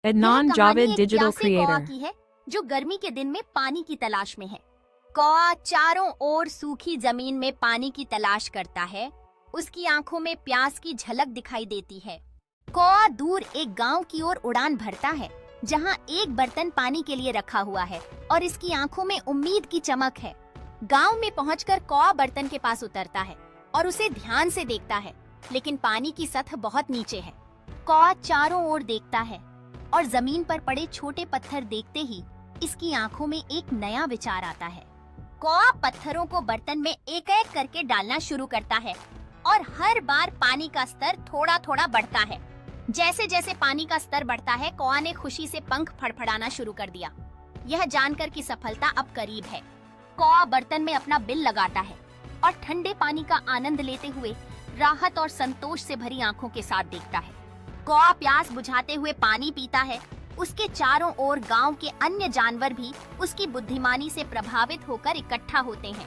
Adnan यह कहानी Javed एक digital प्यासे कौवा creator. की है जो गर्मी के दिन में पानी की तलाश में है। कौवा चारों ओर सूखी जमीन में पानी की तलाश करता है। उसकी आंखों में प्यास की झलक दिखाई देती है। कौवा दूर एक गांव की ओर उड़ान भरता है जहां एक बर्तन पानी के लिए रखा हुआ है और इसकी आंखों में उम्मीद की चमक है। गांव में पहुंचकर कौवा बर्तन के पास उतरता है और उसे ध्यान से देखता है, लेकिन पानी की सतह बहुत नीचे है। कौवा चारों ओर देखता है और जमीन पर पड़े छोटे पत्थर देखते ही इसकी आंखों में एक नया विचार आता है। कौवा पत्थरों को बर्तन में एक एक करके डालना शुरू करता है और हर बार पानी का स्तर थोड़ा थोड़ा बढ़ता है। जैसे जैसे पानी का स्तर बढ़ता है, कौवा ने खुशी से पंख फड़फड़ाना शुरू कर दिया। यह जानकर कि सफलता अब करीब है। कौवा बर्तन में अपना बिल लगाता है और ठंडे पानी का आनंद लेते हुए राहत और संतोष से भरी आंखों के साथ देखता है। कौवा प्यास बुझाते हुए पानी पीता है। उसके चारों ओर गांव के अन्य जानवर भी उसकी बुद्धिमानी से प्रभावित होकर इकट्ठा होते हैं।